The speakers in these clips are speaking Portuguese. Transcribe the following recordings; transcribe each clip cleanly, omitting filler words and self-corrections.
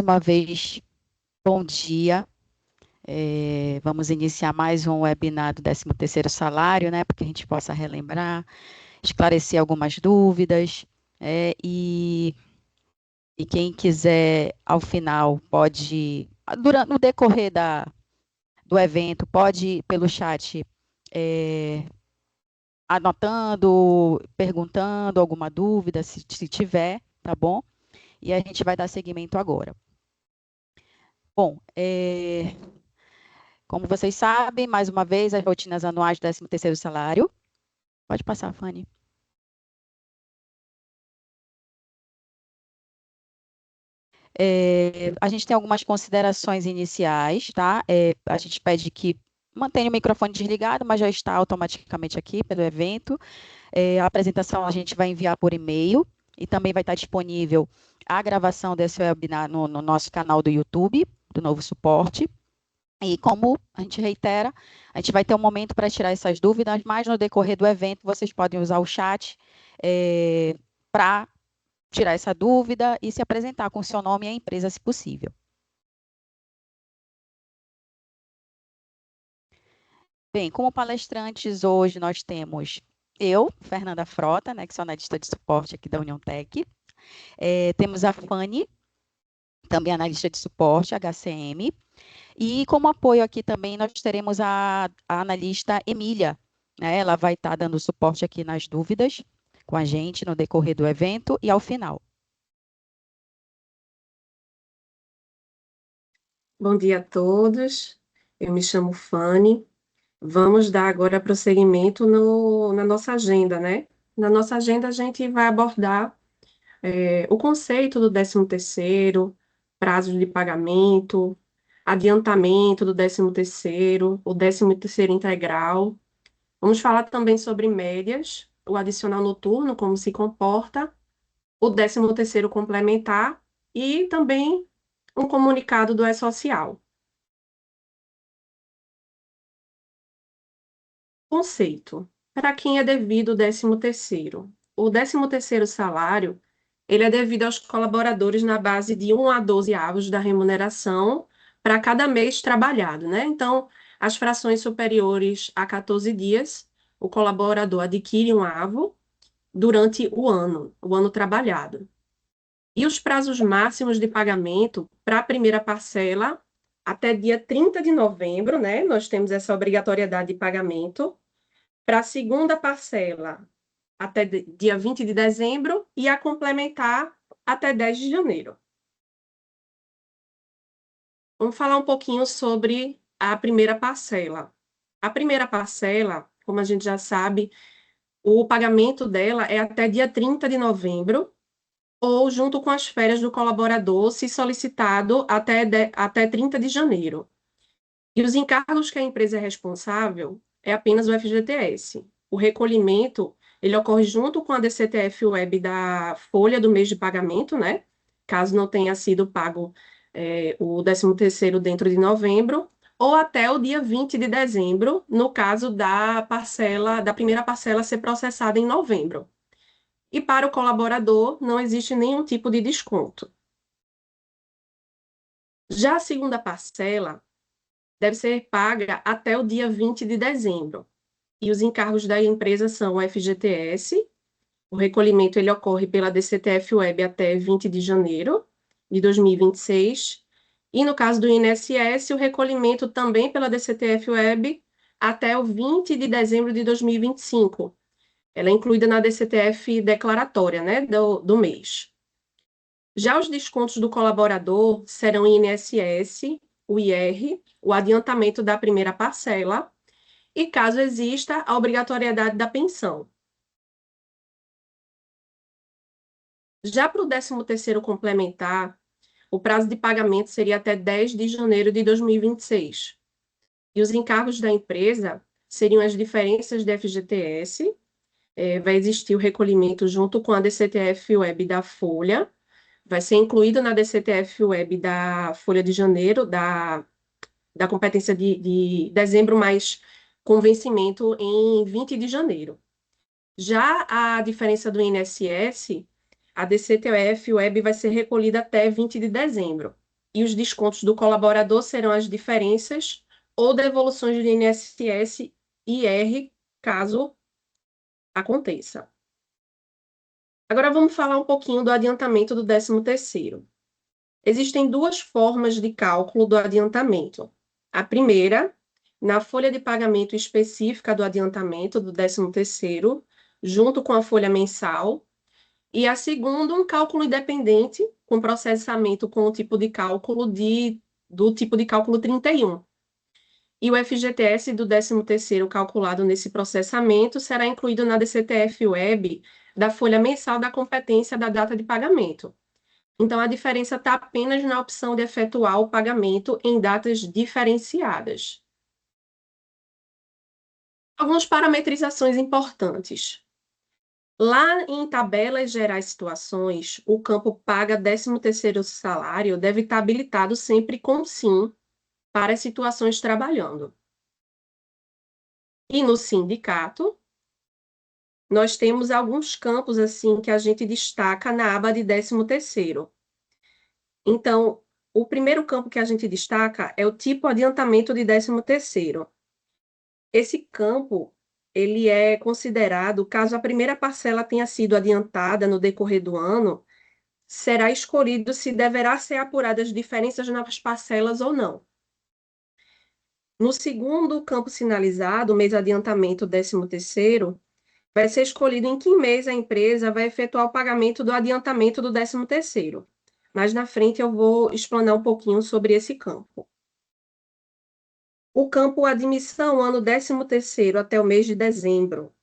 uma vez, bom dia. Vamos iniciar mais um webinar do 13º salário, né, para que a gente possa relembrar, esclarecer algumas dúvidas, e quem quiser, ao final, pode, no decorrer do evento, pode ir pelo chat, anotando, perguntando alguma dúvida, se tiver, tá bom? E a gente vai dar seguimento agora. Bom, como vocês sabem, mais uma vez, as rotinas anuais do 13º salário. Pode passar, Fanny. A gente tem algumas considerações iniciais, tá? A gente pede que mantenha o microfone desligado, mas já está automaticamente aqui pelo evento. A apresentação a gente vai enviar por e-mail e também vai estar disponível a gravação desse webinar no nosso canal do YouTube, do Novo Suporte. E como a gente reitera, a gente vai ter um momento para tirar essas dúvidas, mas no decorrer do evento vocês podem usar o chat para tirar essa dúvida e se apresentar com o seu nome e a empresa, se possível. Bem, como palestrantes hoje nós temos eu, Fernanda Frota, né, que sou analista de suporte aqui da União Tech. Temos a Fanny, também analista de suporte, HCM. E como apoio aqui também nós teremos a analista Emília, né? Ela vai estar dando suporte aqui nas dúvidas com a gente no decorrer do evento e ao final. Bom dia a todos, eu me chamo Fanny. Vamos dar agora prosseguimento na nossa agenda, né? Na nossa agenda a gente vai abordar o conceito do 13º, prazos de pagamento, adiantamento do 13º, o 13º integral. Vamos falar também sobre médias, o adicional noturno, como se comporta, o 13º complementar e também um comunicado do E-Social. Conceito. Para quem é devido o 13º? O 13º salário, ele é devido aos colaboradores na base de 1 a 12 avos da remuneração para cada mês trabalhado, né? Então, as frações superiores a 14 dias, o colaborador adquire um avo durante o ano trabalhado. E os prazos máximos de pagamento para a primeira parcela, até dia 30 de novembro, né? Nós temos essa obrigatoriedade de pagamento para a segunda parcela até dia 20 de dezembro e a complementar até 10 de janeiro. Vamos falar um pouquinho sobre a primeira parcela. A primeira parcela, como a gente já sabe, o pagamento dela é até dia 30 de novembro ou junto com as férias do colaborador, se solicitado até 30 de janeiro. E os encargos que a empresa é responsável é apenas o FGTS. O recolhimento, ele ocorre junto com a DCTF Web da folha do mês de pagamento, né? Caso não tenha sido pago o 13º dentro de novembro, ou até o dia 20 de dezembro, no caso da primeira parcela ser processada em novembro. E para o colaborador, não existe nenhum tipo de desconto. Já a segunda parcela deve ser paga até o dia 20 de dezembro. E os encargos da empresa são o FGTS, o recolhimento ele ocorre pela DCTF Web até 20 de janeiro de 2026, e no caso do INSS, o recolhimento também pela DCTF Web até o 20 de dezembro de 2025. Ela é incluída na DCTF declaratória, né, do mês. Já os descontos do colaborador serão INSS, o IR, o adiantamento da primeira parcela e, caso exista, a obrigatoriedade da pensão. Já para o 13º complementar, o prazo de pagamento seria até 10 de janeiro de 2026. E os encargos da empresa seriam as diferenças de FGTS, vai existir o recolhimento junto com a DCTF Web da Folha, vai ser incluído na DCTF Web da Folha de Janeiro, da competência de dezembro, mais com vencimento em 20 de janeiro. Já a diferença do INSS, a DCTF Web vai ser recolhida até 20 de dezembro. e os descontos do colaborador serão as diferenças ou devoluções de INSS e IR, caso aconteça. Agora vamos falar um pouquinho do adiantamento do 13º. Existem duas formas de cálculo do adiantamento. A primeira, na folha de pagamento específica do adiantamento do 13º, junto com a folha mensal, e a segunda, um cálculo independente, com processamento com o tipo de cálculo do tipo de cálculo 31. E o FGTS do 13º calculado nesse processamento será incluído na DCTF Web da folha mensal da competência da data de pagamento. Então, a diferença está apenas na opção de efetuar o pagamento em datas diferenciadas. Algumas parametrizações importantes. Lá em tabelas gerais situações, o campo paga 13º salário deve estar habilitado sempre com sim para as situações trabalhando. E no sindicato, nós temos alguns campos assim que a gente destaca na aba de 13º. Então, o primeiro campo que a gente destaca é o tipo adiantamento de 13º. Esse campo, ele é considerado, caso a primeira parcela tenha sido adiantada no decorrer do ano, será escolhido se deverá ser apuradas as diferenças nas parcelas ou não. No segundo campo sinalizado, mês adiantamento 13º, vai ser escolhido em que mês a empresa vai efetuar o pagamento do adiantamento do 13º. Mais na frente eu vou explanar um pouquinho sobre esse campo. O campo admissão ano 13º até o mês de dezembro.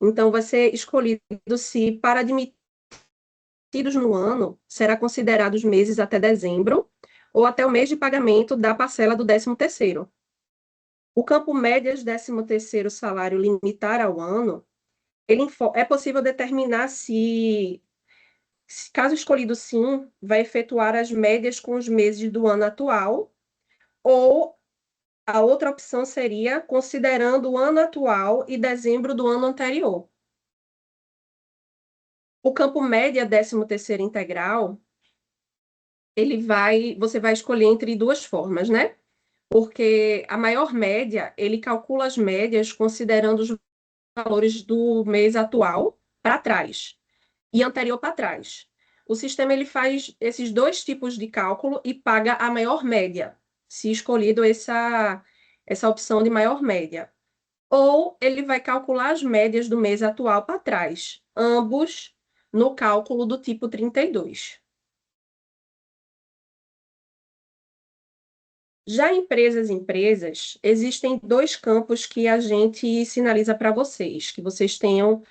Então, vai ser escolhido se para admitidos no ano, será considerado os meses até dezembro ou até o mês de pagamento da parcela do 13º. O campo médias 13º salário limitar ao ano, é possível determinar se, caso escolhido sim, vai efetuar as médias com os meses do ano atual, ou a outra opção seria considerando o ano atual e dezembro do ano anterior. O campo média 13º integral, você vai escolher entre duas formas, né? Porque a maior média, ele calcula as médias considerando os valores do mês atual para trás e anterior para trás. O sistema ele faz esses dois tipos de cálculo e paga a maior média, se escolhido essa opção de maior média. Ou ele vai calcular as médias do mês atual para trás, ambos no cálculo do tipo 32. Já em empresas, existem dois campos que a gente sinaliza para vocês, que vocês tenham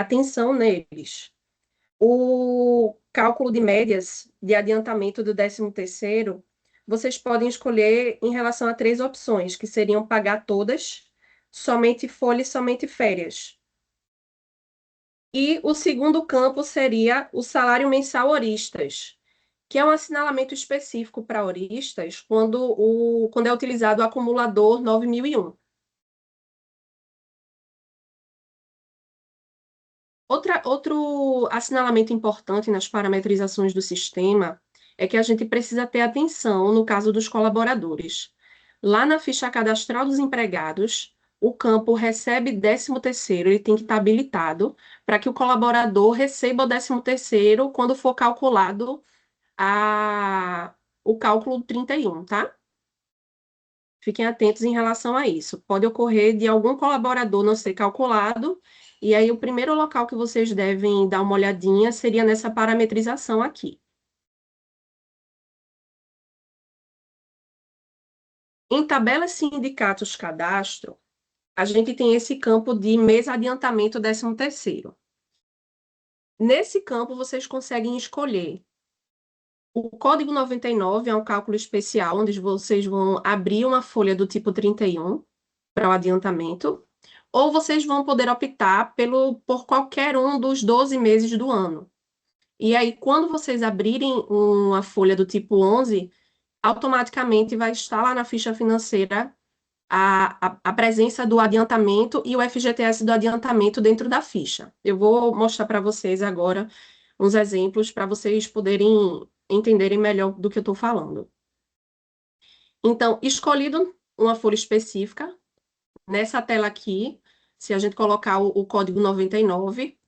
atenção neles. O cálculo de médias de adiantamento do 13º, vocês podem escolher em relação a três opções, que seriam pagar todas, somente folha e somente férias. E o segundo campo seria o salário mensal horistas, que é um assinalamento específico para horistas quando é utilizado o acumulador 9001. Outro assinalamento importante nas parametrizações do sistema é que a gente precisa ter atenção no caso dos colaboradores. Lá na ficha cadastral dos empregados, o campo recebe 13º, ele tem que estar habilitado para que o colaborador receba o 13º quando for calculado o cálculo 31, tá? Fiquem atentos em relação a isso. Pode ocorrer de algum colaborador não ser calculado, e aí o primeiro local que vocês devem dar uma olhadinha seria nessa parametrização aqui. Em tabelas sindicatos cadastro, a gente tem esse campo de mês adiantamento 13º. Nesse campo, vocês conseguem escolher. O código 99 é um cálculo especial, onde vocês vão abrir uma folha do tipo 31 para o adiantamento, ou vocês vão poder optar por qualquer um dos 12 meses do ano. E aí, quando vocês abrirem uma folha do tipo 11, automaticamente vai estar lá na ficha financeira a presença do adiantamento e o FGTS do adiantamento dentro da ficha. Eu vou mostrar para vocês agora uns exemplos para vocês poderem entenderem melhor do que eu estou falando. Então, escolhido uma folha específica, nessa tela aqui, se a gente colocar o código 99,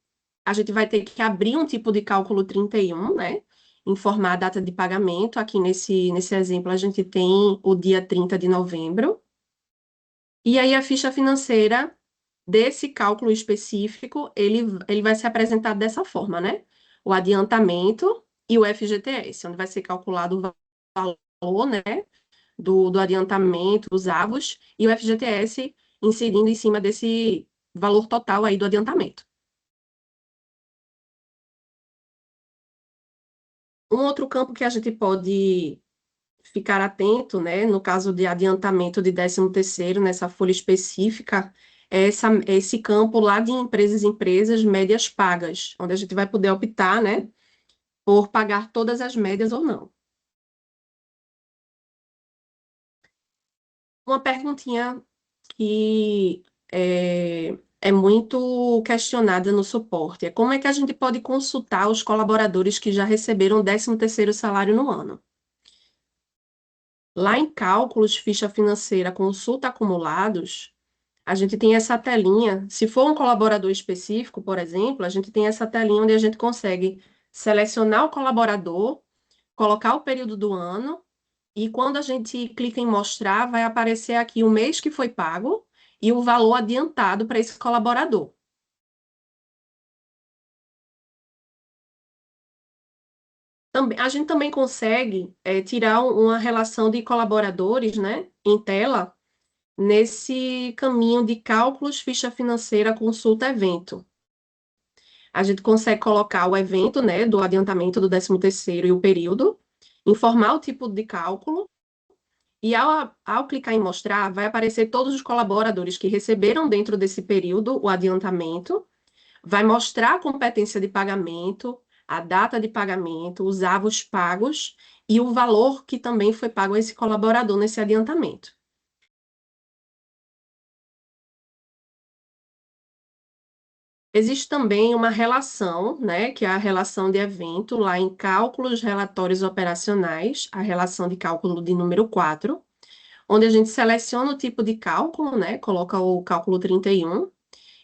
a gente vai ter que abrir um tipo de cálculo 31, né? Informar a data de pagamento. Aqui nesse exemplo, a gente tem o dia 30 de novembro. E aí, a ficha financeira desse cálculo específico, ele vai ser apresentado dessa forma, né? O adiantamento e o FGTS, onde vai ser calculado o valor, né, do adiantamento, os avos, e o FGTS incidindo em cima desse valor total aí do adiantamento. Um outro campo que a gente pode ficar atento, né, no caso de adiantamento de 13º, nessa folha específica, é esse campo lá de empresas médias pagas, onde a gente vai poder optar, né, por pagar todas as médias ou não. Uma perguntinha que é muito questionada no suporte é como é que a gente pode consultar os colaboradores que já receberam o 13º salário no ano? Lá em cálculos, ficha financeira, consulta acumulados, a gente tem essa telinha. Se for um colaborador específico, por exemplo, a gente tem essa telinha onde a gente consegue selecionar o colaborador, colocar o período do ano, e quando a gente clica em mostrar, vai aparecer aqui o mês que foi pago e o valor adiantado para esse colaborador. A gente também consegue tirar uma relação de colaboradores, né, em tela, nesse caminho de cálculos, ficha financeira, consulta, evento. A gente consegue colocar o evento, né, do adiantamento do 13º e o período, informar o tipo de cálculo, e ao clicar em mostrar, vai aparecer todos os colaboradores que receberam dentro desse período o adiantamento, vai mostrar a competência de pagamento, a data de pagamento, os avos pagos e o valor que também foi pago a esse colaborador nesse adiantamento. Existe também uma relação, né, que é a relação de evento, lá em cálculos, relatórios operacionais, a relação de cálculo de número 4, onde a gente seleciona o tipo de cálculo, né, coloca o cálculo 31,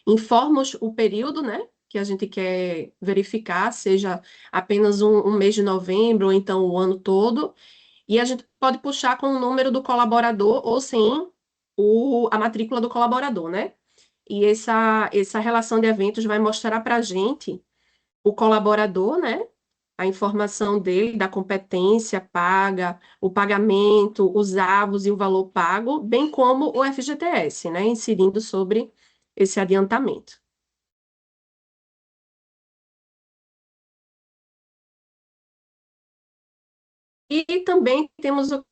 informa o período, né, que a gente quer verificar, seja apenas um mês de novembro ou então o ano todo, e a gente pode puxar com o número do colaborador ou sem a matrícula do colaborador, né? E essa relação de eventos vai mostrar para a gente o colaborador, né? A informação dele, da competência paga, o pagamento, os avos e o valor pago, bem como o FGTS, né? Incidindo sobre esse adiantamento. E também temos o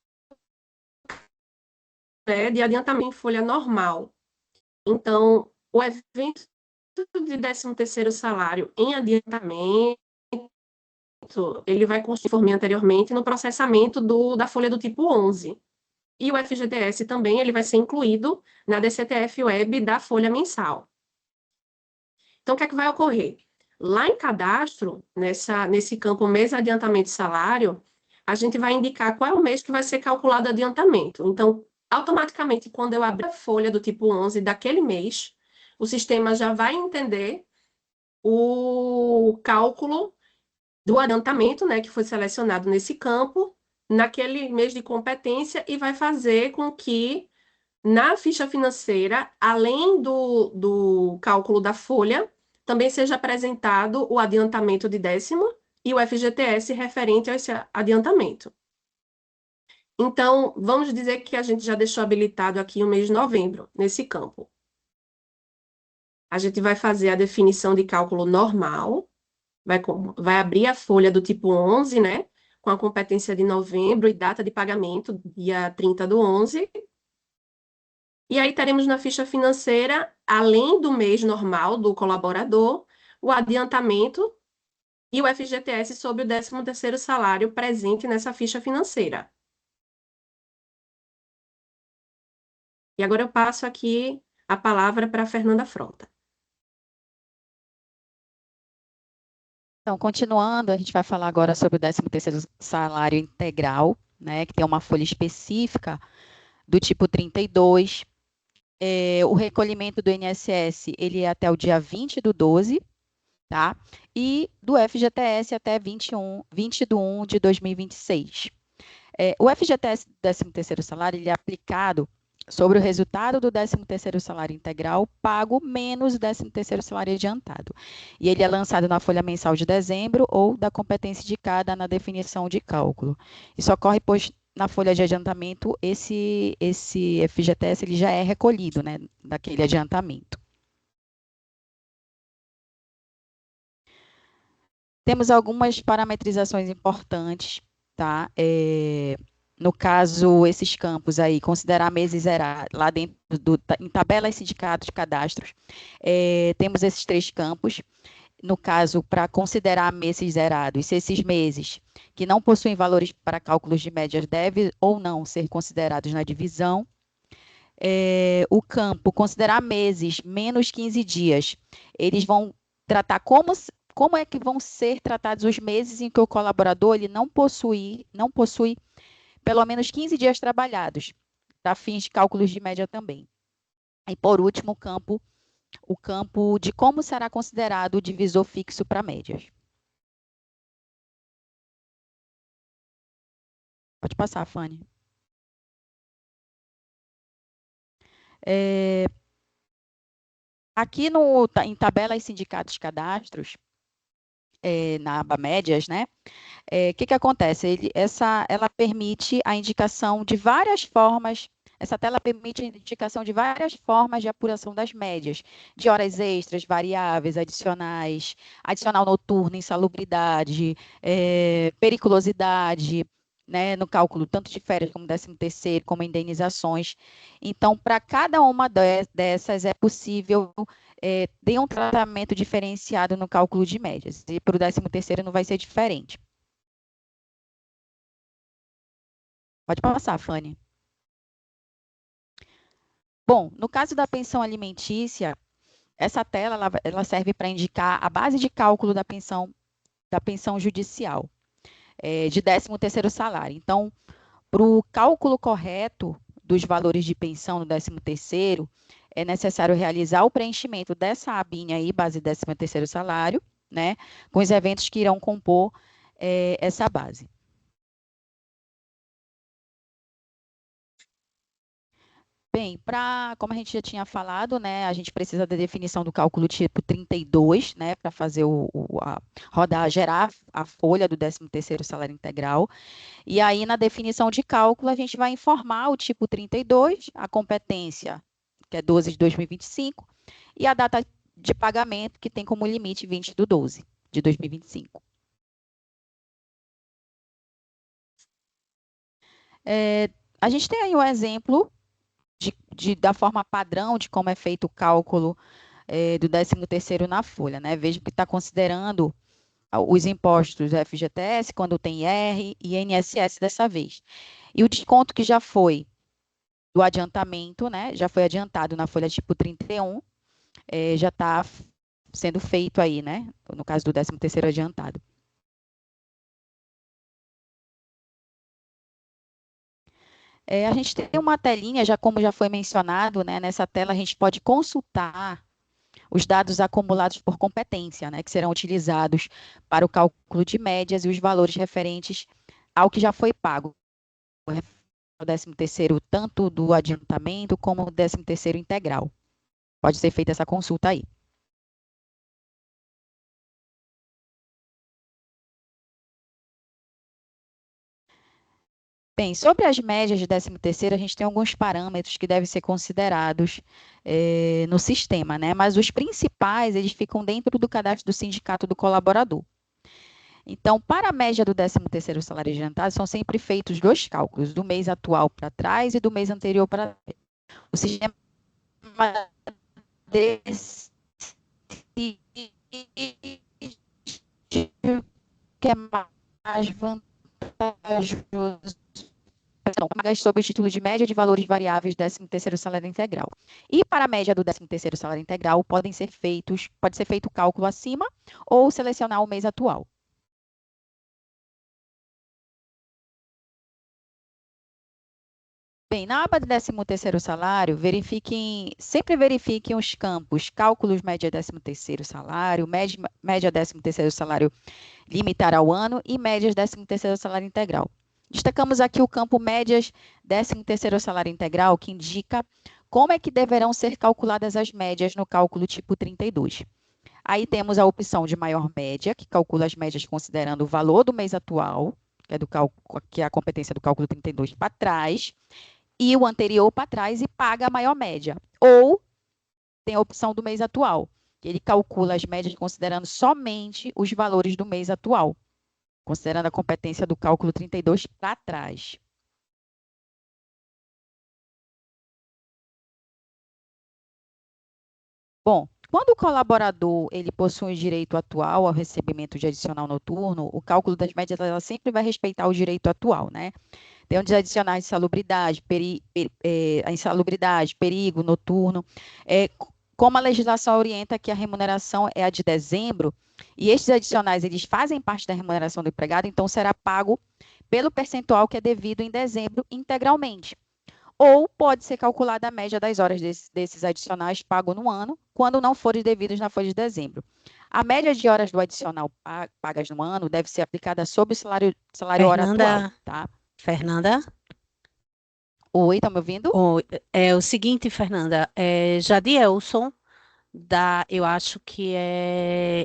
de adiantamento em folha normal. Então, o evento de 13º salário em adiantamento, ele vai conforme anteriormente no processamento da folha do tipo 11. E o FGTS também ele vai ser incluído na DCTF Web da folha mensal. Então, o que é que vai ocorrer? Lá em cadastro, nesse campo mês adiantamento de salário, a gente vai indicar qual é o mês que vai ser calculado o adiantamento. Então, automaticamente, quando eu abrir a folha do tipo 11 daquele mês, o sistema já vai entender o cálculo do adiantamento, né, que foi selecionado nesse campo, naquele mês de competência, e vai fazer com que, na ficha financeira, além do cálculo da folha, também seja apresentado o adiantamento de décimo e o FGTS referente a esse adiantamento. Então, vamos dizer que a gente já deixou habilitado aqui o mês de novembro, nesse campo. A gente vai fazer a definição de cálculo normal, vai abrir a folha do tipo 11, né? Com a competência de novembro e data de pagamento, dia 30 do 11. E aí teremos na ficha financeira, além do mês normal do colaborador, o adiantamento e o FGTS sobre o 13º salário presente nessa ficha financeira. E agora eu passo aqui a palavra para a Fernanda Frota. Então, continuando, a gente vai falar agora sobre o 13º salário integral, né, que tem uma folha específica do tipo 32. O recolhimento do INSS, ele é até o dia 20/12, tá? E do FGTS até 20 de 2026. O FGTS, 13º salário, ele é aplicado sobre o resultado do 13º salário integral pago menos o 13º salário adiantado. E ele é lançado na folha mensal de dezembro ou da competência indicada na definição de cálculo. Isso ocorre, pois, na folha de adiantamento, esse FGTS ele já é recolhido, né, daquele adiantamento. Temos algumas parametrizações importantes, tá? No caso, esses campos aí, considerar meses zerados, lá dentro em tabelas, sindicatos, cadastros, temos esses 3 campos. No caso, para considerar meses zerados, se esses meses que não possuem valores para cálculos de médias devem ou não ser considerados na divisão. O campo, considerar meses menos 15 dias, eles vão tratar como é que vão ser tratados os meses em que o colaborador ele não possui pelo menos 15 dias trabalhados, para fins de cálculos de média também. E, por último, o campo de como será considerado o divisor fixo para médias. Pode passar, Fanny. Aqui em tabelas, sindicatos, cadastros, na aba médias, né? O que acontece? Ela permite a indicação de várias formas. Essa tela permite a indicação de várias formas de apuração das médias, de horas extras, variáveis, adicionais, adicional noturno, insalubridade, periculosidade, né, no cálculo tanto de férias como 13º, como indenizações. Então, para cada uma dessas é possível ter um tratamento diferenciado no cálculo de médias. E para o 13º não vai ser diferente. Pode passar, Fanny. Bom, no caso da pensão alimentícia, essa tela ela serve para indicar a base de cálculo da pensão judicial, de 13º salário. Então, para o cálculo correto dos valores de pensão no 13º, é necessário realizar o preenchimento dessa abinha aí, base 13º salário, né, com os eventos que irão compor essa base. Bem, como a gente já tinha falado, né, a gente precisa da definição do cálculo tipo 32, né, para fazer gerar a folha do 13º salário integral. E aí, na definição de cálculo, a gente vai informar o tipo 32, a competência, que é 12 de 2025, e a data de pagamento, que tem como limite 20/12 de 2025. A gente tem aí um exemplo da forma padrão de como é feito o cálculo do 13º na folha, né? Veja que está considerando os impostos do FGTS, quando tem IR e INSS dessa vez. E o desconto que já foi do adiantamento, né? Já foi adiantado na folha tipo 31, já está sendo feito aí, né? No caso do 13º adiantado. A gente tem uma telinha, como já foi mencionado, né? Nessa tela a gente pode consultar os dados acumulados por competência, né, que serão utilizados para o cálculo de médias e os valores referentes ao que já foi pago, o 13º, tanto do adiantamento como o 13º integral. Pode ser feita essa consulta aí. Bem, sobre as médias de 13º, a gente tem alguns parâmetros que devem ser considerados no sistema, né? Mas os principais, eles ficam dentro do cadastro do sindicato do colaborador. Então, para a média do 13º salário adiantado, são sempre feitos 2 cálculos, do mês atual para trás e do mês anterior para trás. O sistema decide que é mais vantajoso sob o título de média de valores variáveis do 13º salário integral. E para a média do 13º salário integral, pode ser feito o cálculo acima ou selecionar o mês atual. Bem, na aba do 13º salário, sempre verifiquem os campos cálculos média 13º salário, média 13º salário limitar ao ano e médias 13º salário integral. Destacamos aqui o campo médias 13º salário integral, que indica como é que deverão ser calculadas as médias no cálculo tipo 32. Aí temos a opção de maior média, que calcula as médias considerando o valor do mês atual, que é a competência do cálculo 32 para trás, e o anterior para trás e paga a maior média. Ou tem a opção do mês atual, que ele calcula as médias considerando somente os valores do mês atual, considerando a competência do cálculo 32 para trás. Bom, quando o colaborador ele possui direito atual ao recebimento de adicional noturno, o cálculo das médias ela sempre vai respeitar o direito atual, né? Tem onde adicionar a insalubridade, perigo noturno. Como a legislação orienta que a remuneração é a de dezembro, e estes adicionais eles fazem parte da remuneração do empregado, então será pago pelo percentual que é devido em dezembro integralmente. Ou pode ser calculada a média das horas desses adicionais pagos no ano, quando não forem devidos na folha de dezembro. A média de horas do adicional pagas no ano deve ser aplicada sobre o salário hora atual, tá? Fernanda? Oi, tá me ouvindo? É o seguinte, Fernanda, Jadielson, eu acho que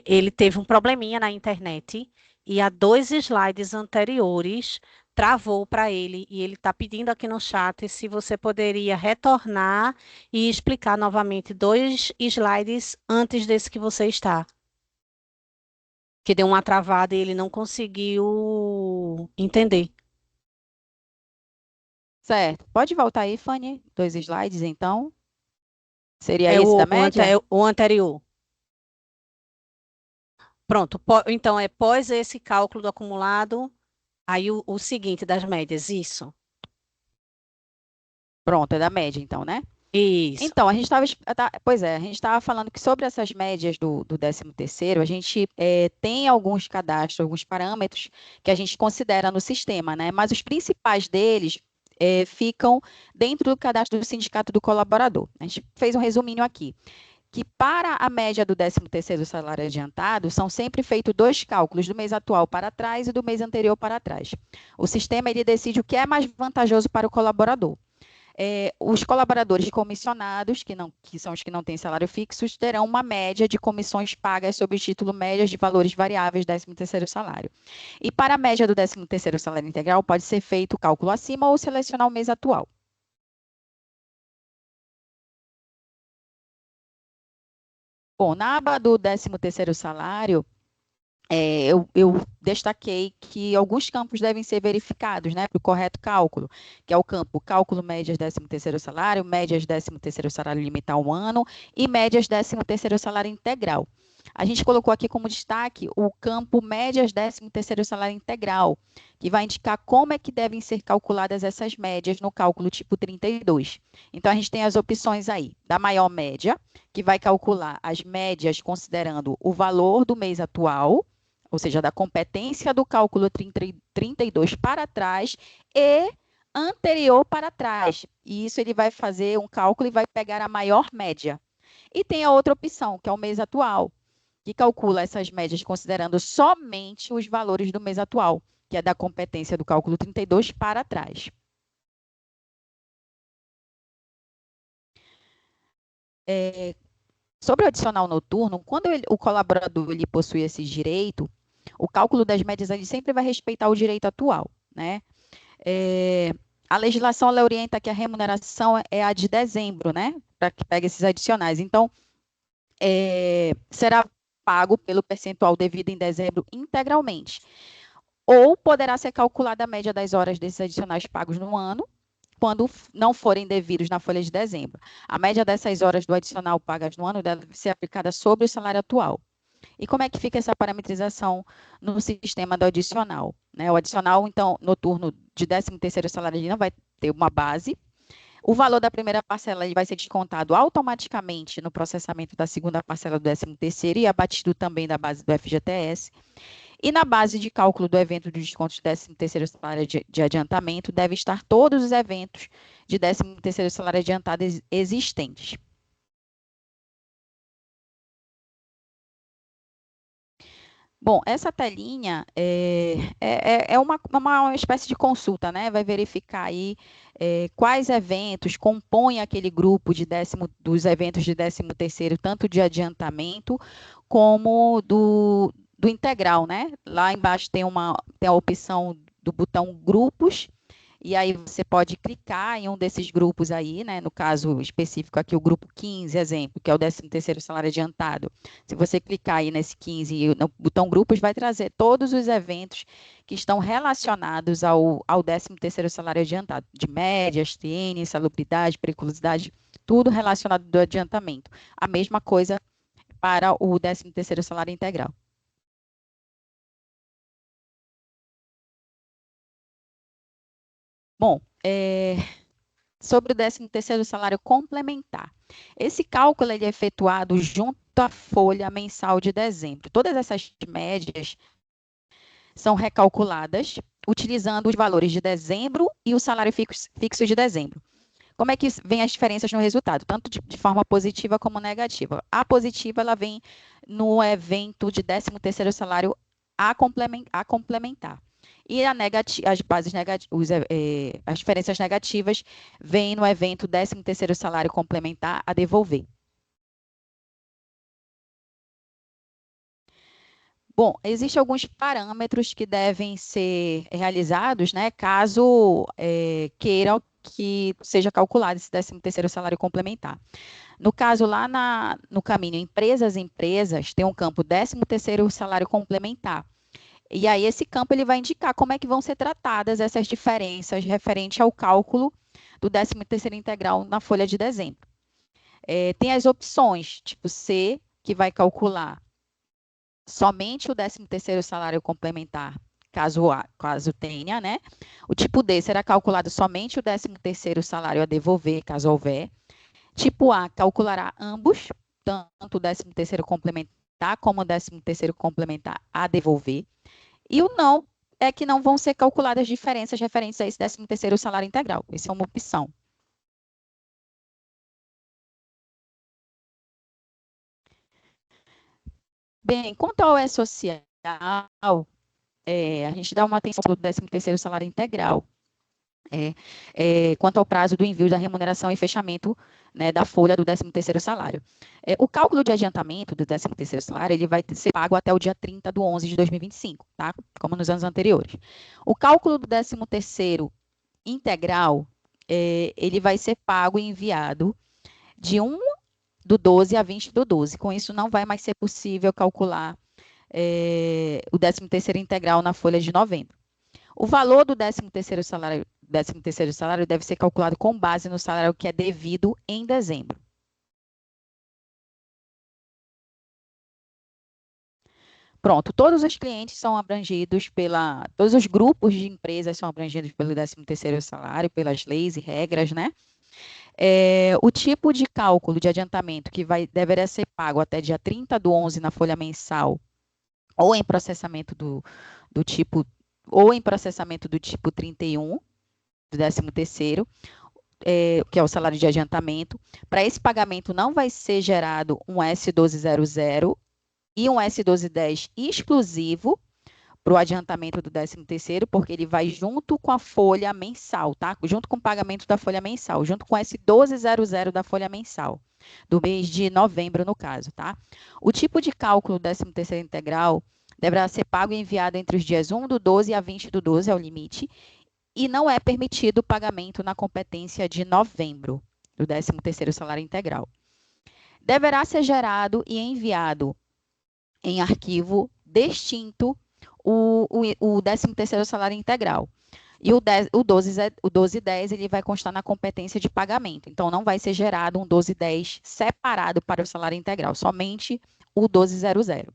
ele teve um probleminha na internet e há 2 slides anteriores travou para ele e ele está pedindo aqui no chat se você poderia retornar e explicar novamente 2 slides antes desse que você está. Que deu uma travada e ele não conseguiu entender. Certo. Pode voltar aí, Fanny? 2 slides, então. Seria esse da média? O anterior. Pronto. Então, pós esse cálculo do acumulado, aí o seguinte das médias, isso. Pronto, é da média, então, né? Isso. Então, a gente estava falando que sobre essas médias do 13º, a gente tem alguns cadastros, alguns parâmetros que a gente considera no sistema, né? Mas os principais deles ficam dentro do cadastro do sindicato do colaborador. A gente fez um resuminho aqui, que para a média do 13º salário adiantado, são sempre feitos 2 cálculos, do mês atual para trás e do mês anterior para trás. O sistema ele decide o que é mais vantajoso para o colaborador. Os colaboradores comissionados, que são os que não têm salário fixo, terão uma média de comissões pagas sob o título médias de valores variáveis 13º salário. E para a média do 13º salário integral, pode ser feito o cálculo acima ou selecionar o mês atual. Bom, na aba do 13º salário, eu destaquei que alguns campos devem ser verificados, né, para o correto cálculo, que é o campo cálculo médias 13º salário, médias 13º salário limitar ao ano e médias 13º salário integral. A gente colocou aqui como destaque o campo médias 13º salário integral, que vai indicar como é que devem ser calculadas essas médias no cálculo tipo 32. Então, a gente tem as opções aí, da maior média, que vai calcular as médias considerando o valor do mês atual, ou seja, da competência do cálculo 32 para trás e anterior para trás. E isso ele vai fazer um cálculo e vai pegar a maior média. E tem a outra opção, que é o mês atual, que calcula essas médias considerando somente os valores do mês atual, que é da competência do cálculo 32 para trás. Sobre o adicional noturno, quando o colaborador ele possui esse direito, o cálculo das médias ele sempre vai respeitar o direito atual, né? A legislação ela orienta que a remuneração é a de dezembro, né? Para que pegue esses adicionais. Então, será pago pelo percentual devido em dezembro integralmente. Ou poderá ser calculada a média das horas desses adicionais pagos no ano, quando não forem devidos na folha de dezembro. A média dessas horas do adicional pagas no ano deve ser aplicada sobre o salário atual. E como é que fica essa parametrização no sistema do adicional? O adicional, então, noturno de 13º salário não vai ter uma base. O valor da primeira parcela ele vai ser descontado automaticamente no processamento da segunda parcela do 13º e abatido também da base do FGTS. E na base de cálculo do evento de desconto de 13º salário de adiantamento, deve estar todos os eventos de 13º salário adiantado existentes. Bom, essa telinha é uma espécie de consulta, né? Vai verificar aí quais eventos compõem aquele grupo dos eventos de 13º, tanto de adiantamento como do integral, né? Lá embaixo tem a opção do botão grupos, e aí você pode clicar em um desses grupos aí, né? No caso específico aqui, o grupo 15, exemplo, que é o 13º salário adiantado. Se você clicar aí nesse 15 e no botão grupos, vai trazer todos os eventos que estão relacionados ao 13º salário adiantado, de médias, TN, insalubridade, periculosidade, tudo relacionado do adiantamento. A mesma coisa para o 13º salário integral. Bom, sobre o 13º salário complementar. Esse cálculo ele é efetuado junto à folha mensal de dezembro. Todas essas médias são recalculadas utilizando os valores de dezembro e o salário fixo de dezembro. Como é que vem as diferenças no resultado, tanto de forma positiva como negativa? A positiva ela vem no evento de 13º salário a complementar. E as diferenças negativas vêm no evento 13º salário complementar a devolver. Bom, existem alguns parâmetros que devem ser realizados, né, caso queiram que seja calculado esse 13º salário complementar. No caso, lá no caminho empresas, tem um campo 13º salário complementar. E aí esse campo ele vai indicar como é que vão ser tratadas essas diferenças referente ao cálculo do 13º integral na folha de dezembro. Tem as opções, tipo C, que vai calcular somente o 13º salário complementar, caso tenha, né? O tipo D será calculado somente o 13º salário a devolver, caso houver. Tipo A calculará ambos, tanto o 13º complementar como o 13º complementar a devolver. E o não é que não vão ser calculadas diferenças referentes a esse 13º salário integral. Essa é uma opção. Bem, quanto ao E-Social, a gente dá uma atenção para o 13º salário integral. Quanto ao prazo do envio da remuneração e fechamento, né, da folha do 13º salário. O cálculo de adiantamento do 13º salário ele vai ser pago até o dia 30 de 11 de 2025, tá? Como nos anos anteriores. O cálculo do 13º integral, ele vai ser pago e enviado de 1 do 12 a 20 do 12. Com isso, não vai mais ser possível calcular o 13º integral na folha de novembro. O valor do 13º salário deve ser calculado com base no salário que é devido em dezembro. Pronto, todos os clientes são abrangidos todos os grupos de empresas são abrangidos pelo 13º salário, pelas leis e regras, né? O tipo de cálculo de adiantamento que deverá ser pago até dia 30 do 11 na folha mensal, ou em processamento do tipo, ou em processamento do tipo 31, do 13º, que é o salário de adiantamento. Para esse pagamento não vai ser gerado um S1200 e um S1210 exclusivo para o adiantamento do 13º, porque ele vai junto com a folha mensal, tá? Junto com o pagamento da folha mensal, junto com esse 1200 da folha mensal, do mês de novembro, no caso, tá? O tipo de cálculo do 13º integral deverá ser pago e enviado entre os dias 1 do 12 a 20 do 12, é o limite, e não é permitido o pagamento na competência de novembro, do 13º salário integral. Deverá ser gerado e enviado em arquivo distinto o 13º salário integral. E o 1210 ele vai constar na competência de pagamento. Então, não vai ser gerado um 1210 separado para o salário integral, somente o 1200.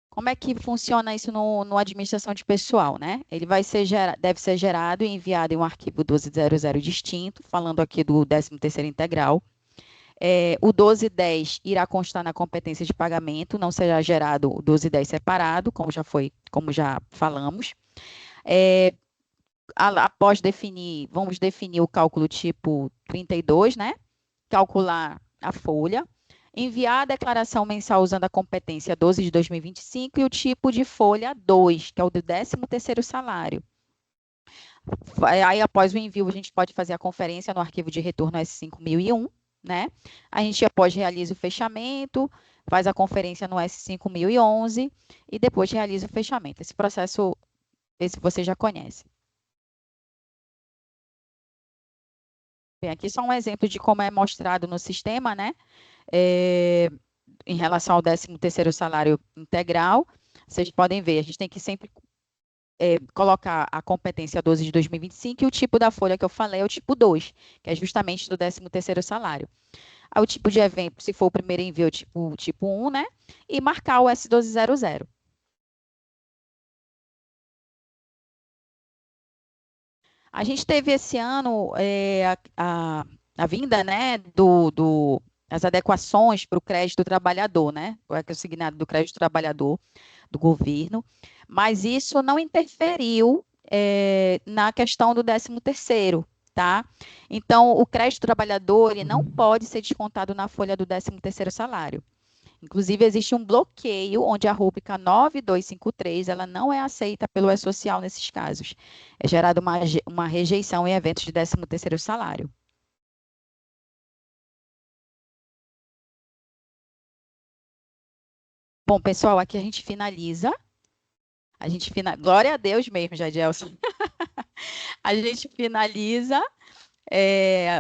Como é que funciona isso no administração de pessoal, né? Ele deve ser gerado e enviado em um arquivo 1200 distinto, falando aqui do 13º integral. O 1210 irá constar na competência de pagamento, não será gerado o 1210 separado, como já falamos. Após definir, vamos definir o cálculo tipo 32, né? Calcular a folha, enviar a declaração mensal usando a competência 12 de 2025 e o tipo de folha 2, que é o do 13º salário. Aí, após o envio, a gente pode fazer a conferência no arquivo de retorno S5001, né? A gente, após, realiza o fechamento, faz a conferência no S5011 e depois realiza o fechamento. Esse processo, esse você já conhece. Bem, aqui só um exemplo de como é mostrado no sistema, né? Em relação ao 13º salário integral, vocês podem ver, a gente tem que sempre colocar a competência 12 de 2025 e o tipo da folha que eu falei é o tipo 2, que é justamente do 13º salário. Aí, o tipo de evento, se for o primeiro envio, tipo 1, né? E marcar o S1200. A gente teve esse ano a vinda, né, as adequações para o crédito do trabalhador, né? O consignado do crédito do trabalhador do governo, mas isso não interferiu na questão do 13º, tá? Então, o crédito do trabalhador ele não pode ser descontado na folha do 13º salário. Inclusive, existe um bloqueio onde a rúbrica 9253 ela não é aceita pelo E-Social nesses casos. É gerada uma rejeição em eventos de 13º salário. Bom, pessoal, aqui a gente finaliza. Glória a Deus mesmo, Jadielson. A gente finaliza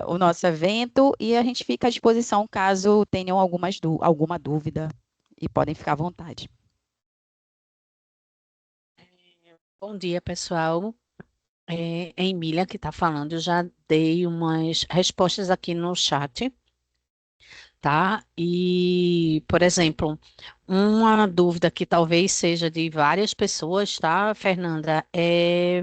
o nosso evento e a gente fica à disposição caso tenham alguma dúvida e podem ficar à vontade. Bom dia, pessoal. É Emília que está falando. Eu já dei umas respostas aqui no chat, tá? E, por exemplo, uma dúvida que talvez seja de várias pessoas, tá, Fernanda, é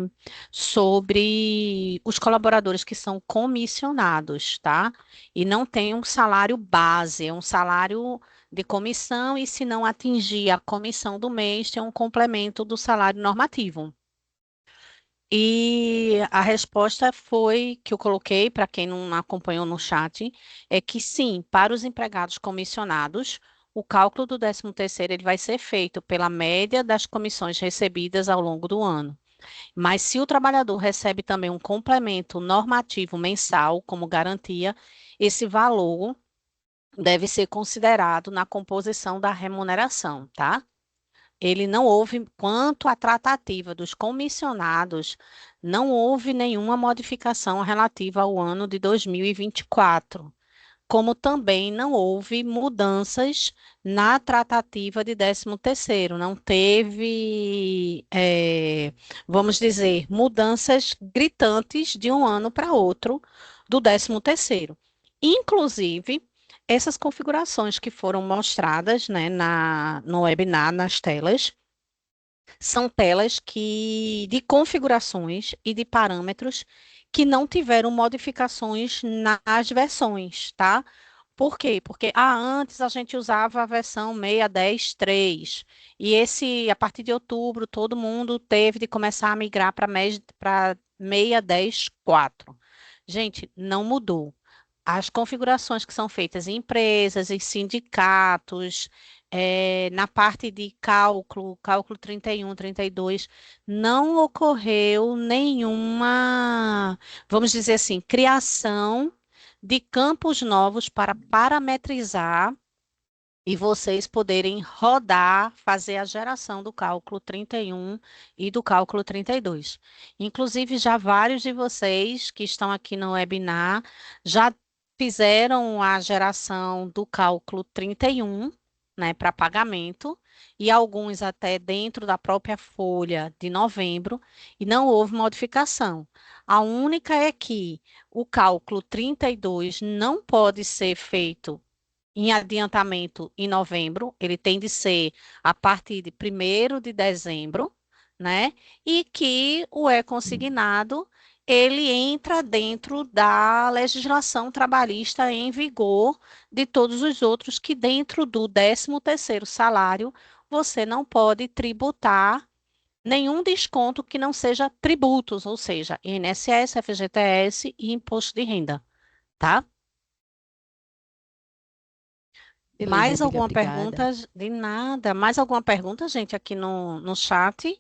sobre os colaboradores que são comissionados, tá? E não tem um salário base, é um salário de comissão, e se não atingir a comissão do mês, tem um complemento do salário normativo. E a resposta foi que eu coloquei, para quem não acompanhou no chat, é que sim, para os empregados comissionados, o cálculo do 13º ele vai ser feito pela média das comissões recebidas ao longo do ano. Mas se o trabalhador recebe também um complemento normativo mensal como garantia, esse valor deve ser considerado na composição da remuneração, tá? Ele não houve, quanto à tratativa dos comissionados, não houve nenhuma modificação relativa ao ano de 2024, como também não houve mudanças na tratativa de 13º, não teve, vamos dizer, mudanças gritantes de um ano para outro do 13º. Inclusive, essas configurações que foram mostradas, né, no webinar, nas telas, são telas de configurações e de parâmetros que não tiveram modificações nas versões, tá? Por quê? Porque antes a gente usava a versão 6.10.3 e a partir de outubro, todo mundo teve de começar a migrar para 6.10.4. Gente, não mudou. As configurações que são feitas em empresas, em sindicatos, na parte de cálculo 31, 32, não ocorreu nenhuma, vamos dizer assim, criação de campos novos para parametrizar e vocês poderem rodar, fazer a geração do cálculo 31 e do cálculo 32. Inclusive, já vários de vocês que estão aqui no webinar já fizeram a geração do cálculo 31, né, para pagamento, e alguns até dentro da própria folha de novembro, e não houve modificação. A única é que o cálculo 32 não pode ser feito em adiantamento em novembro, ele tem de ser a partir de 1º de dezembro, né? E que o consignado ele entra dentro da legislação trabalhista em vigor de todos os outros, que dentro do 13º salário, você não pode tributar nenhum desconto que não seja tributos, ou seja, INSS, FGTS e imposto de renda, tá? Beleza, Mais amiga, alguma obrigada. pergunta? De nada. Mais alguma pergunta, gente, aqui no chat?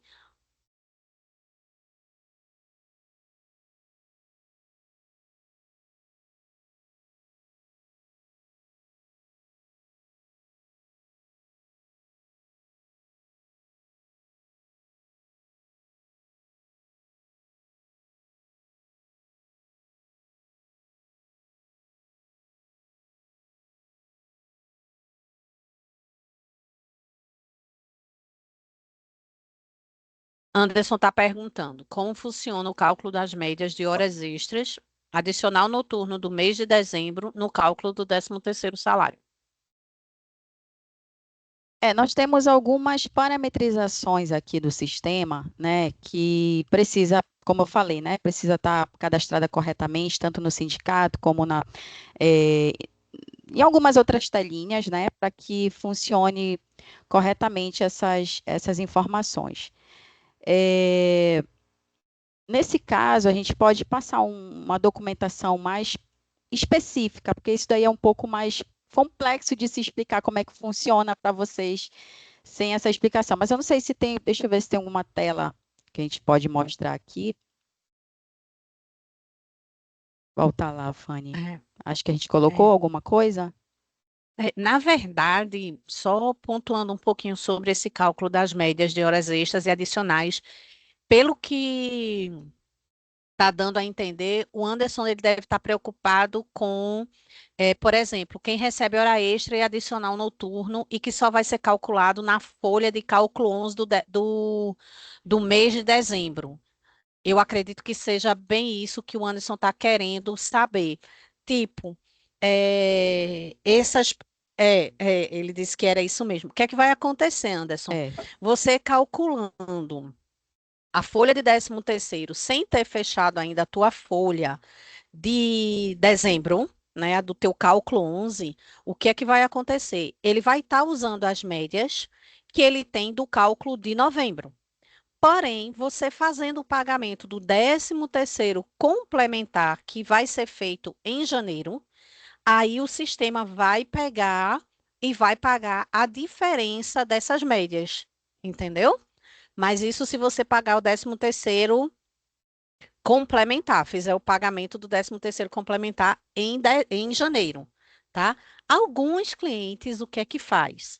Anderson está perguntando como funciona o cálculo das médias de horas extras, adicional noturno do mês de dezembro, no cálculo do 13º salário. Nós temos algumas parametrizações aqui do sistema, né, que precisa, como eu falei, né, precisa estar cadastrada corretamente, tanto no sindicato como eh, em algumas outras telinhas, né, para que funcione corretamente essas informações. Eh, Nesse caso, a gente pode passar uma documentação mais específica, porque isso daí é um pouco mais complexo de se explicar como é que funciona para vocês sem essa explicação. Mas eu não sei se tem, deixa eu ver se tem alguma tela que a gente pode mostrar aqui. Voltar lá, Fanny. É, Acho que a gente colocou é. alguma coisa. Na verdade, só pontuando um pouquinho sobre esse cálculo das médias de horas extras e adicionais, pelo que está dando a entender, o Anderson ele deve estar preocupado com, por exemplo, quem recebe hora extra e adicional noturno e que só vai ser calculado na folha de cálculo 11 do mês de dezembro. Eu acredito que seja bem isso que o Anderson está querendo saber. Tipo, essas. Ele disse que era isso mesmo. O que é que vai acontecer, Anderson? É, Você calculando a folha de 13º, sem ter fechado ainda a tua folha de dezembro, né, a do teu cálculo 11, o que é que vai acontecer? Ele vai estar usando as médias que ele tem do cálculo de novembro. Porém, você fazendo o pagamento do 13º complementar, que vai ser feito em janeiro, aí o sistema vai pegar e vai pagar a diferença dessas médias, entendeu? Mas isso se você pagar o 13º complementar, fizer o pagamento do 13º complementar em janeiro, tá? Alguns clientes, o que é que faz?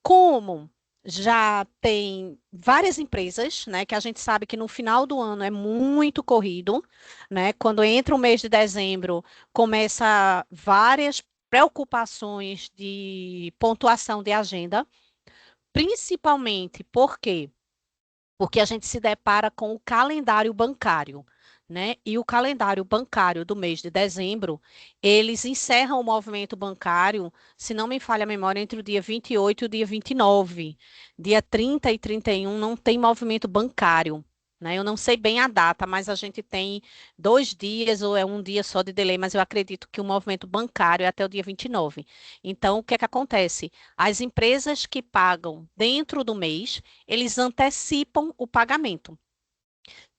Como já tem várias empresas, né, que a gente sabe que no final do ano é muito corrido, né? Quando entra o mês de dezembro, começa várias preocupações de pontuação de agenda, principalmente porque a gente se depara com o calendário bancário, né? E o calendário bancário do mês de dezembro, eles encerram o movimento bancário, se não me falha a memória, entre o dia 28 e o dia 29. Dia 30 e 31 não tem movimento bancário. Né? Eu não sei bem a data, mas a gente tem 2 dias ou é um dia só de delay, mas eu acredito que o movimento bancário é até o dia 29. Então, o que é que acontece? As empresas que pagam dentro do mês, eles antecipam o pagamento.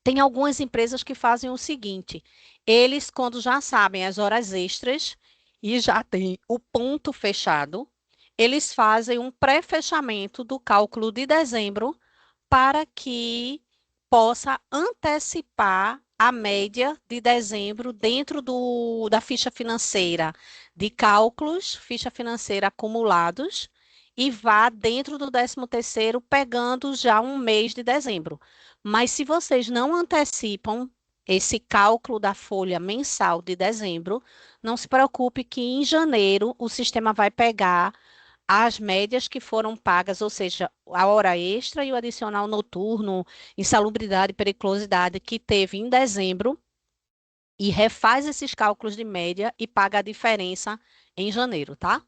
Tem algumas empresas que fazem o seguinte: eles, quando já sabem as horas extras e já tem o ponto fechado, eles fazem um pré-fechamento do cálculo de dezembro para que possa antecipar a média de dezembro dentro da ficha financeira de cálculos, ficha financeira acumulados, e vá dentro do 13º pegando já um mês de dezembro. Mas se vocês não antecipam esse cálculo da folha mensal de dezembro, não se preocupe que em janeiro o sistema vai pegar as médias que foram pagas, ou seja, a hora extra e o adicional noturno, insalubridade e periculosidade que teve em dezembro, e refaz esses cálculos de média e paga a diferença em janeiro, tá?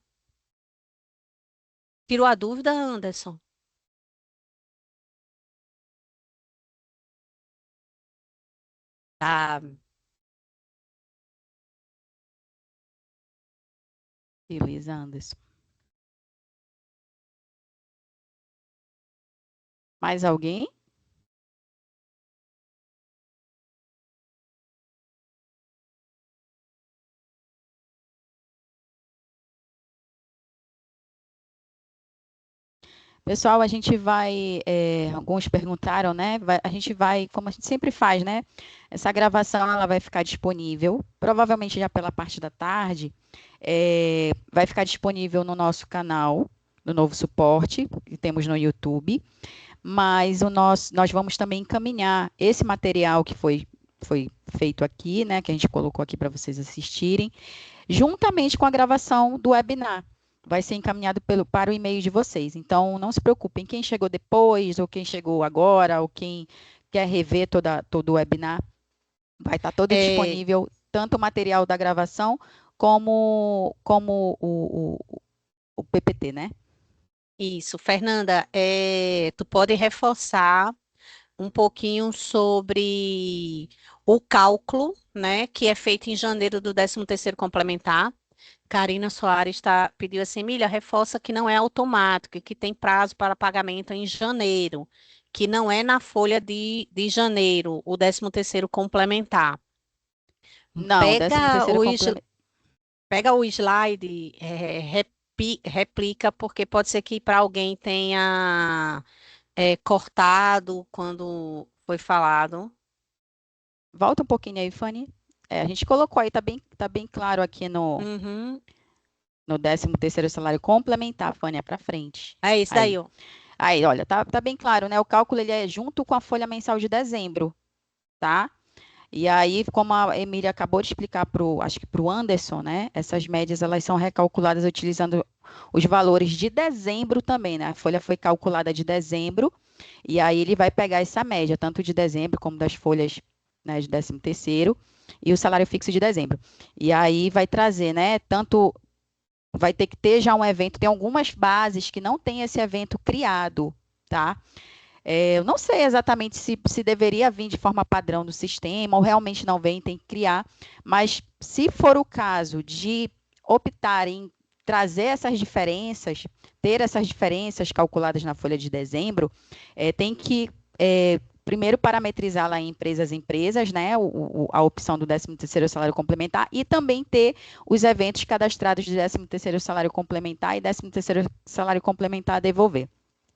Tirou a dúvida, Anderson? Tá. Beleza, Anderson. Mais alguém? Pessoal, a gente vai, alguns perguntaram, né? A gente vai, como a gente sempre faz, né? Essa gravação ela vai ficar disponível, provavelmente já pela parte da tarde, vai ficar disponível no nosso canal, no Novo Suporte, que temos no YouTube, mas nós vamos também encaminhar esse material que foi feito aqui, né? Que a gente colocou aqui para vocês assistirem, juntamente com a gravação do webinar. Vai ser encaminhado para o e-mail de vocês. Então, não se preocupem, quem chegou depois, ou quem chegou agora, ou quem quer rever todo o webinar, vai estar todo É, disponível, tanto o material da gravação como o PPT, né? isso, Fernanda, tu pode reforçar um pouquinho sobre o cálculo, né, que é feito em janeiro do 13º complementar. Karina Soares pediu assim, Emília, reforça que não é automático e que tem prazo para pagamento em janeiro, que não é na folha de janeiro, o 13º complementar. Não, décimo Pega terceiro o, complemento. pega o slide, replica, porque pode ser que para alguém tenha cortado quando foi falado. Volta um pouquinho aí, Fanny. A gente colocou aí, tá bem claro aqui Uhum. no 13º salário complementar, Fanny, é para frente. É isso Aí, daí, ó. aí, olha, tá bem claro, né? O cálculo ele é junto com a folha mensal de dezembro, tá? E aí, como a Emília acabou de explicar acho que para o Anderson, né? Essas médias elas são recalculadas utilizando os valores de dezembro também, né? A folha foi calculada de dezembro, e aí ele vai pegar essa média, tanto de dezembro como das folhas, né, de 13º, e o salário fixo de dezembro. E aí vai trazer, né? Tanto vai ter que ter já um evento, tem algumas bases que não tem esse evento criado, tá? Eu não sei exatamente se deveria vir de forma padrão do sistema ou realmente não vem, tem que criar, mas se for o caso de optar em trazer essas diferenças, ter essas diferenças calculadas na folha de dezembro, tem que primeiro parametrizar lá em empresas, né, a opção do 13º salário complementar e também ter os eventos cadastrados de 13º salário complementar e 13º salário complementar a devolver.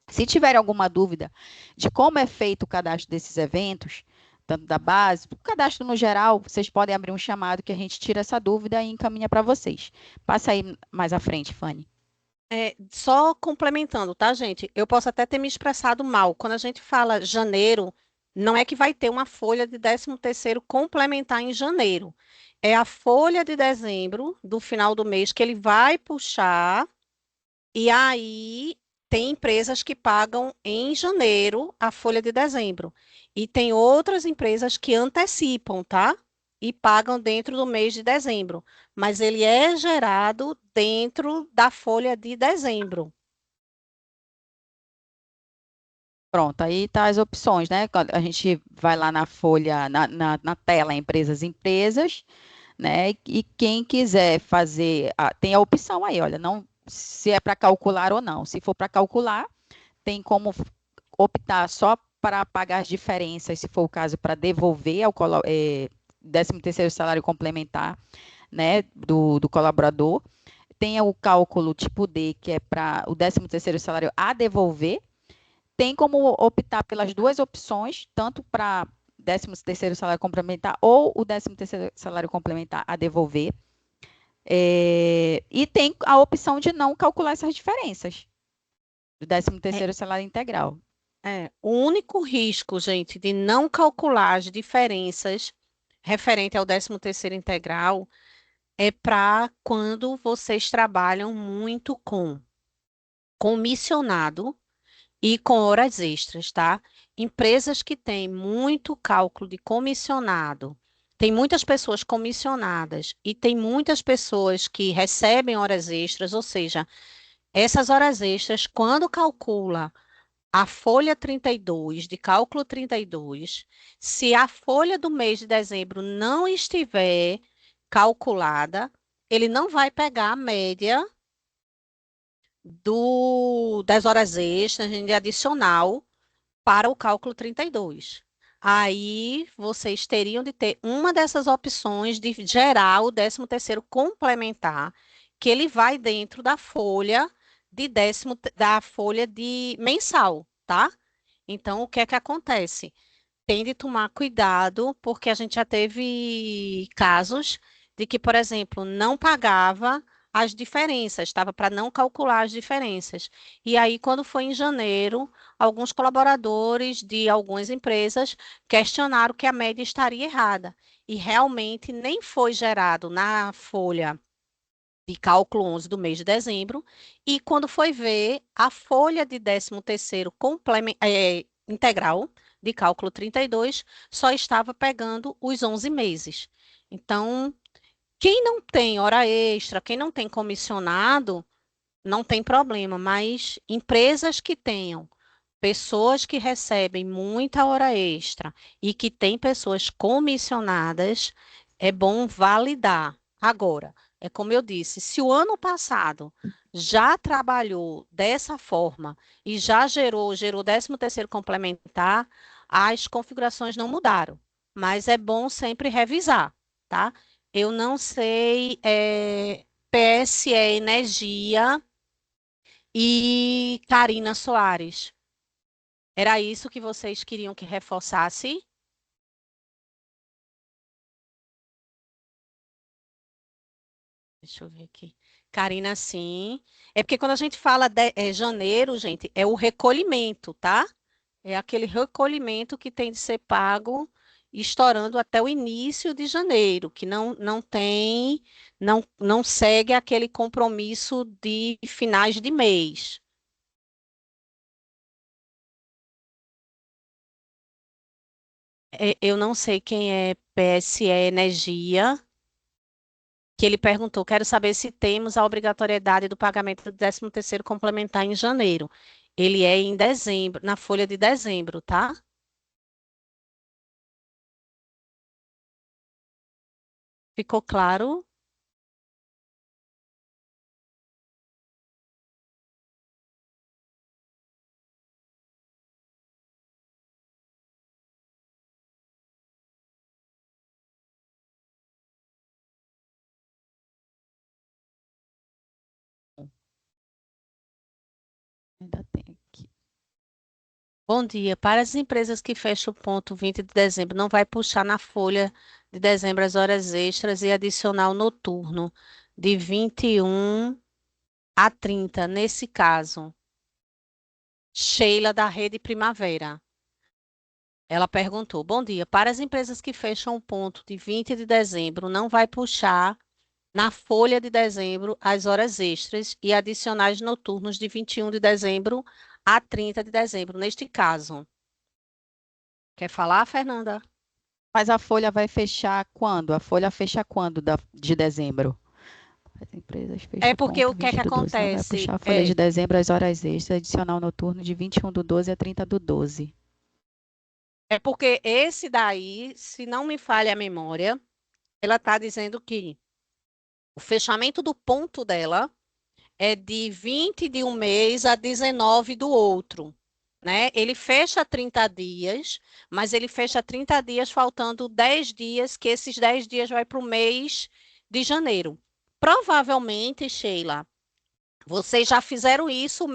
Se tiver alguma dúvida de como é feito o cadastro desses eventos, tanto da base, o cadastro no geral, vocês podem abrir um chamado que a gente tira essa dúvida e encaminha para vocês. Passa aí mais à frente, Fanny. Só complementando, tá, gente? Eu posso até ter me expressado mal. Quando a gente fala janeiro, não é que vai ter uma folha de 13º complementar em janeiro. É a folha de dezembro, do final do mês, que ele vai puxar, e aí tem empresas que pagam em janeiro a folha de dezembro. E tem outras empresas que antecipam, tá? E pagam dentro do mês de dezembro. Mas ele é gerado dentro da folha de dezembro. Pronto, aí tá as opções, né? Quando a gente vai lá na folha, na tela, empresas, né? E quem quiser fazer, tem a opção aí, olha, não se é para calcular ou não. Se for para calcular, tem como optar só para pagar as diferenças, se for o caso, para devolver ao 13º salário complementar, né, do colaborador. Tem o cálculo tipo D, que é para o 13º salário a devolver. Tem como optar pelas duas opções, tanto para 13º salário complementar ou o 13º salário complementar a devolver. E tem a opção de não calcular essas diferenças do É, 13º salário integral. o único risco, gente, de não calcular as diferenças referente ao 13º integral é para quando vocês trabalham muito com comissionado e com horas extras, tá? Empresas que têm muito cálculo de comissionado, tem muitas pessoas comissionadas e tem muitas pessoas que recebem horas extras, ou seja, essas horas extras, quando calcula a folha 32, de cálculo 32, se a folha do mês de dezembro não estiver calculada, ele não vai pegar a média das horas extras de adicional para o cálculo 32. Aí vocês teriam de ter uma dessas opções de gerar o 13º complementar, que ele vai dentro da folha da folha de mensal, tá? Então, o que é que acontece? Tem de tomar cuidado, porque a gente já teve casos de que, por exemplo, não pagava as diferenças, estava para não calcular as diferenças. E aí, quando foi em janeiro, alguns colaboradores de algumas empresas questionaram que a média estaria errada. E realmente nem foi gerado na folha de cálculo 11 do mês de dezembro, e quando foi ver, a folha de 13º integral de cálculo 32 só estava pegando os 11 meses. Então, quem não tem hora extra, quem não tem comissionado, não tem problema, mas empresas que tenham pessoas que recebem muita hora extra e que têm pessoas comissionadas, é bom validar. Agora, é como eu disse, se o ano passado já trabalhou dessa forma e já gerou 13º complementar, as configurações não mudaram, mas é bom sempre revisar, tá? Eu não sei, PSE Energia e Karina Soares. Era isso que vocês queriam que reforçasse? Deixa eu ver aqui. Karina, sim. É porque quando a gente fala de janeiro, gente, é o recolhimento, tá? É aquele recolhimento que tem de ser pago estourando até o início de janeiro, que não tem, não segue aquele compromisso de finais de mês. Eu não sei quem é PSE Energia, que ele perguntou, quero saber se temos a obrigatoriedade do pagamento do 13º complementar em janeiro. Ele é em dezembro, na folha de dezembro, tá? Ficou claro? Ainda tem aqui. Bom dia. Para as empresas que fecham o ponto 20 de dezembro, não vai puxar na folha de dezembro as horas extras e adicionar o noturno de 21 a 30, nesse caso. Sheila, da Rede Primavera. Ela perguntou: bom dia. Para as empresas que fecham o ponto de 20 de dezembro, não vai puxar na folha de dezembro as horas extras e adicionais noturnos de 21 de dezembro a 30 de dezembro, neste caso. Quer falar, Fernanda? Mas a folha vai fechar quando? A folha fecha quando de dezembro? As empresas É fecham o porque ponto o que é 20 que do 12. Não vai acontece? puxar a folha de dezembro as horas extras, adicional noturno de 21 do 12 a 30 do 12. É porque esse daí, se não me falha a memória, ela está dizendo que o fechamento do ponto dela é de 20 de um mês a 19 do outro, né? Ele fecha 30 dias, mas ele fecha 30 dias faltando 10 dias, que esses 10 dias vai para o mês de janeiro. Provavelmente, Sheila, vocês já fizeram isso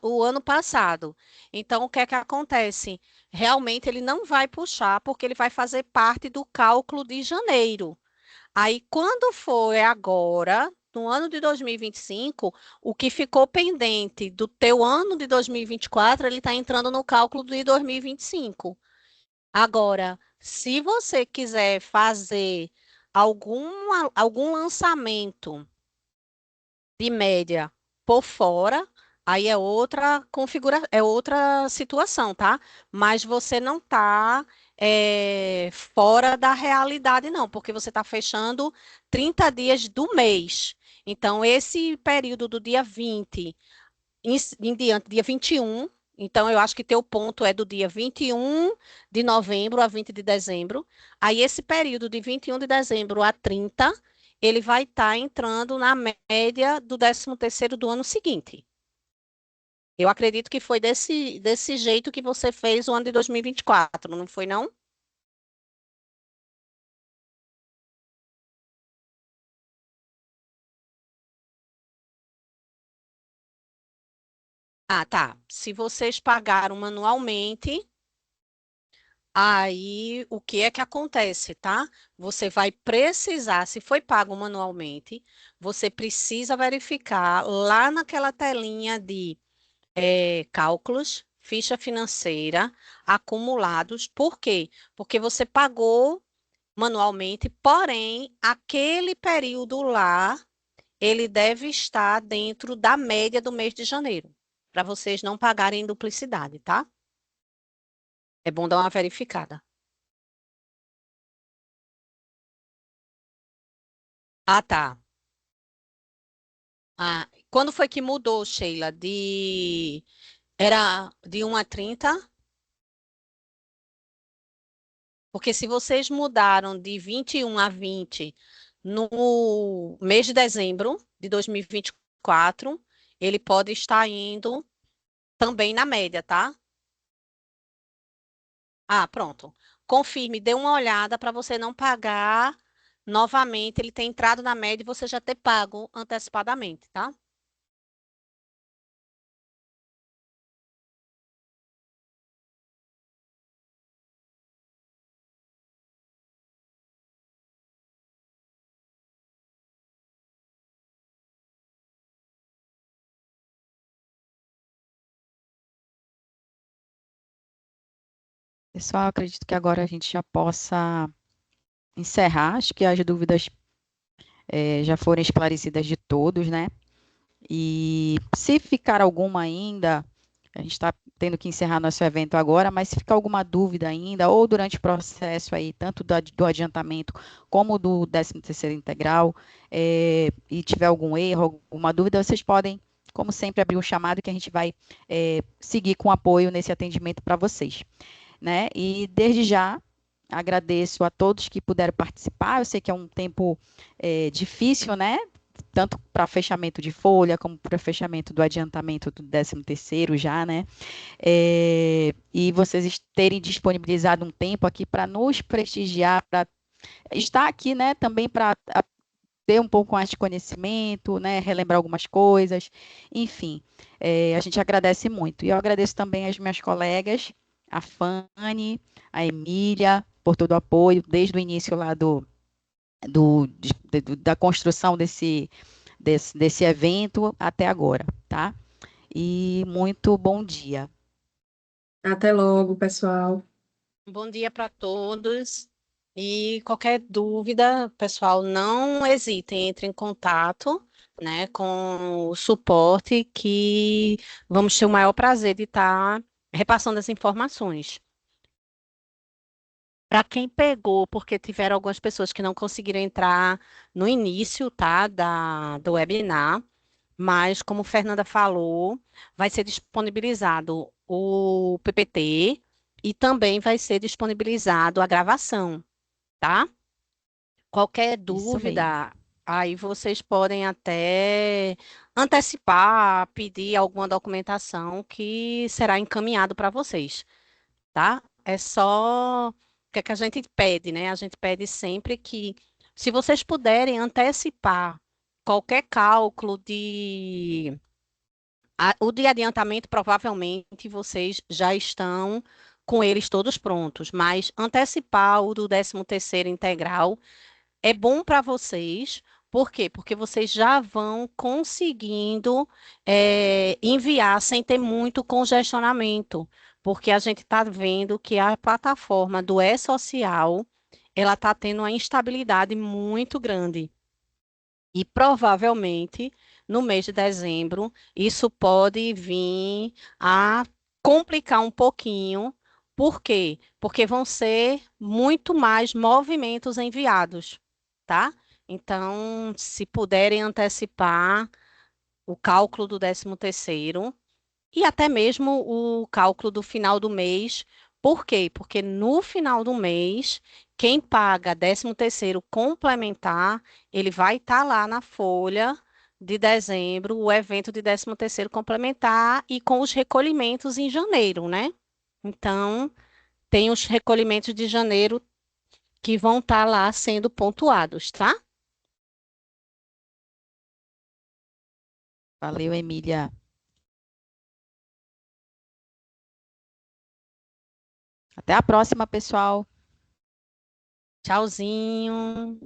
o ano passado. Então, o que é que acontece? Realmente ele não vai puxar, porque ele vai fazer parte do cálculo de janeiro. Aí, quando for agora, no ano de 2025, o que ficou pendente do teu ano de 2024, ele está entrando no cálculo de 2025. Agora, se você quiser fazer algum lançamento de média por fora, aí é outra é outra situação, tá? Mas você não está fora da realidade, não, porque você está fechando 30 dias do mês. Então, esse período do dia 20 em diante, dia 21 Então, eu acho que teu ponto é do dia 21 de novembro a 20 de dezembro. Aí, esse período de 21 de dezembro a 30, ele vai estar entrando na média do 13º do ano seguinte. Eu acredito que foi desse jeito que você fez o ano de 2024, não foi, não? Ah, tá. Se vocês pagaram manualmente, aí o que é que acontece, tá? Você vai precisar, se foi pago manualmente, você precisa verificar lá naquela telinha de cálculos, ficha financeira, acumulados. Por quê? Porque você pagou manualmente, porém, aquele período lá, ele deve estar dentro da média do mês de janeiro, para vocês não pagarem duplicidade, tá? É bom dar uma verificada. Ah, tá. Ah, quando foi que mudou, Sheila? Era de 1 a 30? Porque se vocês mudaram de 21 a 20 no mês de dezembro de 2024, ele pode estar indo também na média, tá? Ah, pronto. Confirme, dê uma olhada para você não pagar novamente. Ele tem entrado na média e você já ter pago antecipadamente, tá? Pessoal, acredito que agora a gente já possa encerrar. Acho que as dúvidas já foram esclarecidas de todos, né? E se ficar alguma ainda, a gente está tendo que encerrar nosso evento agora, mas se ficar alguma dúvida ainda, ou durante o processo aí, tanto do adiantamento como do 13º integral, e tiver algum erro, alguma dúvida, vocês podem, como sempre, abrir um chamado que a gente vai seguir com apoio nesse atendimento para vocês, né? E desde já agradeço a todos que puderam participar. Eu sei que é um tempo difícil, né? Tanto para fechamento de folha, como para fechamento do adiantamento do 13º já, né? E vocês terem disponibilizado um tempo aqui para nos prestigiar, para estar aqui, né? Também para ter um pouco mais de conhecimento, né? Relembrar algumas coisas, enfim, a gente agradece muito. E eu agradeço também às minhas colegas, a Fanny, a Emília, por todo o apoio, desde o início lá da construção desse evento até agora, tá? E muito bom dia. Até logo, pessoal. Bom dia para todos. E qualquer dúvida, pessoal, não hesitem, entre em contato, né, com o suporte, que vamos ter o maior prazer de estar repassando as informações. Para quem pegou, porque tiveram algumas pessoas que não conseguiram entrar no início, tá, do webinar, mas como Fernanda falou, vai ser disponibilizado o PPT e também vai ser disponibilizado a gravação, tá? Qualquer Isso mesmo. dúvida, aí vocês podem até antecipar, pedir alguma documentação que será encaminhado para vocês, tá? É só o que é que a gente pede, né? A gente pede sempre que, se vocês puderem antecipar qualquer cálculo o de adiantamento, provavelmente vocês já estão com eles todos prontos, mas antecipar o do 13º integral é bom para vocês. Por quê? Porque vocês já vão conseguindo enviar sem ter muito congestionamento, porque a gente está vendo que a plataforma do E-Social, ela está tendo uma instabilidade muito grande. E provavelmente no mês de dezembro isso pode vir a complicar um pouquinho. Por quê? Porque vão ser muito mais movimentos enviados, tá? Então, se puderem antecipar o cálculo do 13º, e até mesmo o cálculo do final do mês. Por quê? Porque no final do mês, quem paga 13º complementar, ele vai estar lá na folha de dezembro, o evento de 13º complementar e com os recolhimentos em janeiro, né? Então, tem os recolhimentos de janeiro que vão estar lá sendo pontuados, tá? Valeu, Emília. Até a próxima, pessoal. Tchauzinho.